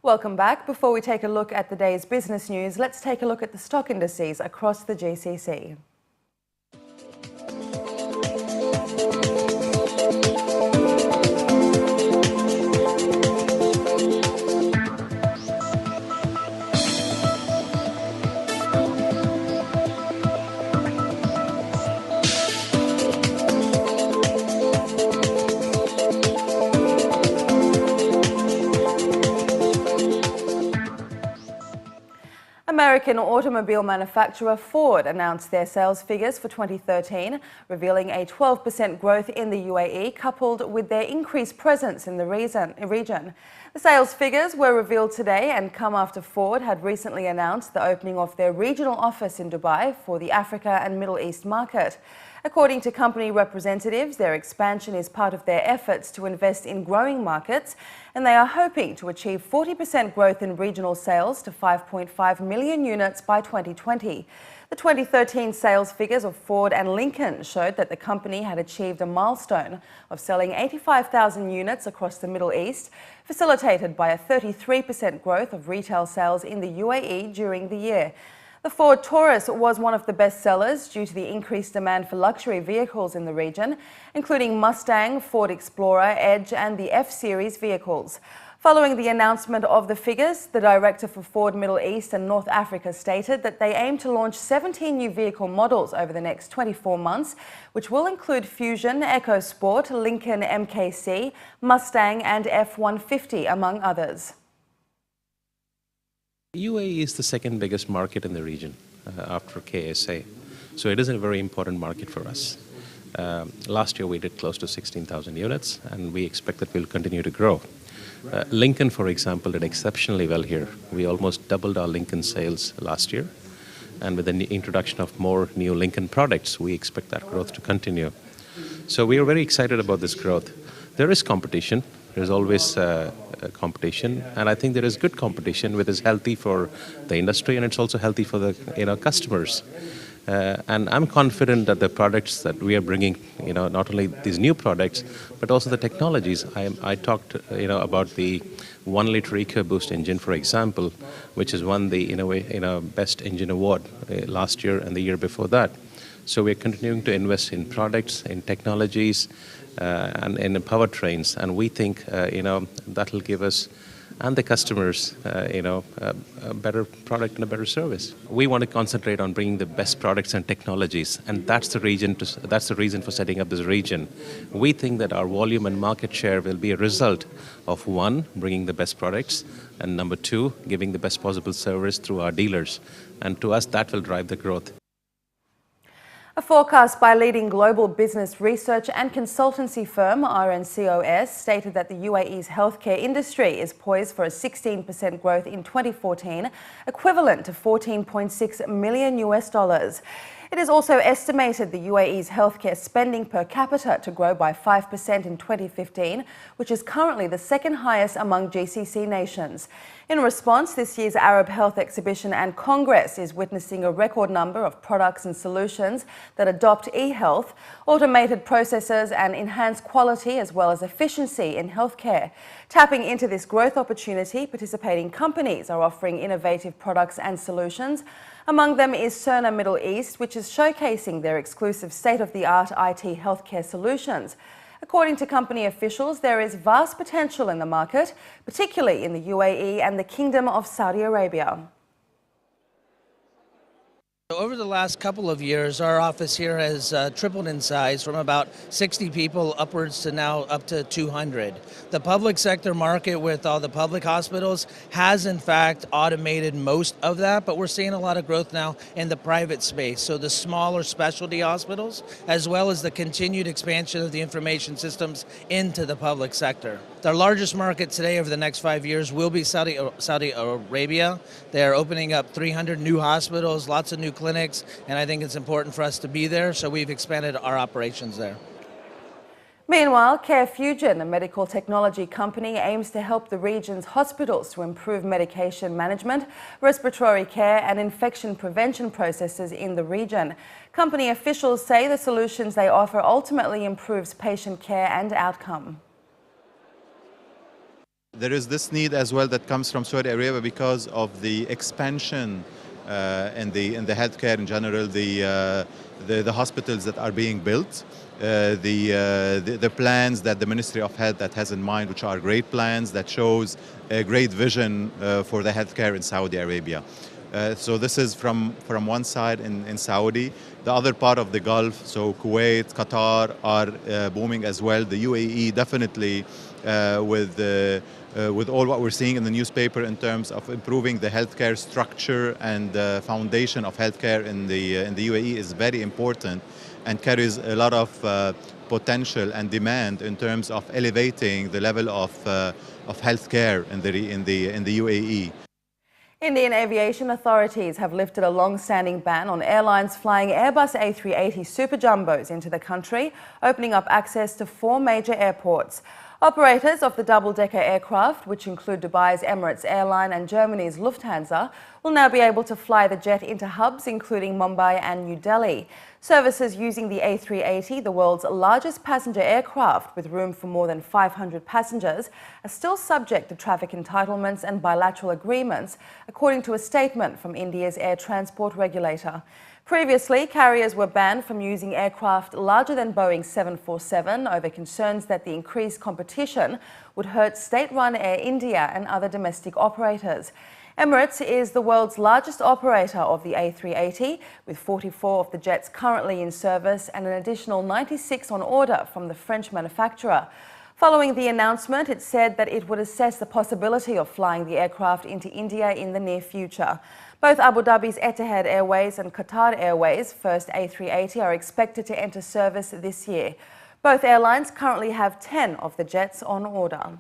Welcome back. Before we take a look at the day's business news, let's take a look at the stock indices across the GCC. American automobile manufacturer Ford announced their sales figures for 2013, revealing a 12% growth in the UAE, coupled with their increased presence in the region. The sales figures were revealed today and come after Ford had recently announced the opening of their regional office in Dubai for the Africa and Middle East market. According to company representatives, their expansion is part of their efforts to invest in growing markets, and they are hoping to achieve 40% growth in regional sales to 5.5 million units by 2020. The 2013 sales figures of Ford and Lincoln showed that the company had achieved a milestone of selling 85,000 units across the Middle East, facilitated by a 33% growth of retail sales in the UAE during the year. The Ford Taurus was one of the best sellers due to the increased demand for luxury vehicles in the region, including Mustang, Ford Explorer, Edge and the F-Series vehicles. Following the announcement of the figures, the director for Ford Middle East and North Africa stated that they aim to launch 17 new vehicle models over the next 24 months, which will include Fusion, EcoSport, Lincoln MKC, Mustang and F-150, among others. UAE is the second biggest market in the region after KSA, so it is a very important market for us. Last year we did close to 16,000 units and we expect that we'll continue to grow. Lincoln, for example, did exceptionally well here. We almost doubled our Lincoln sales last year, and with the introduction of more new Lincoln products, we expect that growth to continue. So we are very excited about this growth. There is competition. There's always competition, and I think there is good competition, which is healthy for the industry and it's also healthy for the customers. And I'm confident that the products that we are bringing, not only these new products, but also the technologies. I talked, about the 1-liter EcoBoost engine, for example, which has won the Best Engine Award last year and the year before that. So we're continuing to invest in products, in technologies, and in powertrains, and we think that will give us and the customers a better product and a better service. We want to concentrate on bringing the best products and technologies, and that's the reason for setting up this region. We think that our volume and market share will be a result of, one, bringing the best products, and number two, giving the best possible service through our dealers, and to us that will drive the growth. A forecast by leading global business research and consultancy firm RNCOS stated that the UAE's healthcare industry is poised for a 16% growth in 2014, equivalent to $14.6 million. It is also estimated the UAE's healthcare spending per capita to grow by 5% in 2015, which is currently the second highest among GCC nations. In response, this year's Arab Health Exhibition and Congress is witnessing a record number of products and solutions that adopt e-health, automated processes and enhanced quality as well as efficiency in healthcare. Tapping into this growth opportunity, participating companies are offering innovative products and solutions. Among them is Cerner Middle East, which is showcasing their exclusive state-of-the-art IT healthcare solutions. According to company officials, there is vast potential in the market, particularly in the UAE and the Kingdom of Saudi Arabia. Over the last couple of years, our office here has tripled in size from about 60 people upwards to now up to 200. The public sector market with all the public hospitals has in fact automated most of that, but we're seeing a lot of growth now in the private space. So the smaller specialty hospitals, as well as the continued expansion of the information systems into the public sector. Our largest market today over the next 5 years will be Saudi Arabia. They're opening up 300 new hospitals, lots of new clinics, and I think it's important for us to be there, so we've expanded our operations there. Meanwhile, CareFusion, a medical technology company, aims to help the region's hospitals to improve medication management, respiratory care and infection prevention processes in the region. Company officials say the solutions they offer ultimately improves patient care and outcome. There is this need as well that comes from Saudi Arabia because of the expansion in the healthcare in general, the hospitals that are being built, the plans that the Ministry of Health that has in mind, which are great plans that shows a great vision for the healthcare in Saudi Arabia. So this is from one side in Saudi. The other part of the Gulf, so Kuwait, Qatar are booming as well. The UAE definitely with all what we're seeing in the newspaper in terms of improving the healthcare structure and the foundation of healthcare in the UAE is very important and carries a lot of potential and demand in terms of elevating the level of healthcare in the UAE. Indian aviation authorities have lifted a long-standing ban on airlines flying Airbus A380 Super Jumbos into the country, opening up access to 4 major airports. Operators of the double-decker aircraft, which include Dubai's Emirates Airline and Germany's Lufthansa, will now be able to fly the jet into hubs including Mumbai and New Delhi. Services using the A380, the world's largest passenger aircraft with room for more than 500 passengers, are still subject to traffic entitlements and bilateral agreements, according to a statement from India's air transport regulator. Previously, carriers were banned from using aircraft larger than Boeing 747 over concerns that the increased competition would hurt state-run Air India and other domestic operators. Emirates is the world's largest operator of the A380, with 44 of the jets currently in service and an additional 96 on order from the French manufacturer. Following the announcement, it said that it would assess the possibility of flying the aircraft into India in the near future. Both Abu Dhabi's Etihad Airways and Qatar Airways' first A380 are expected to enter service this year. Both airlines currently have 10 of the jets on order.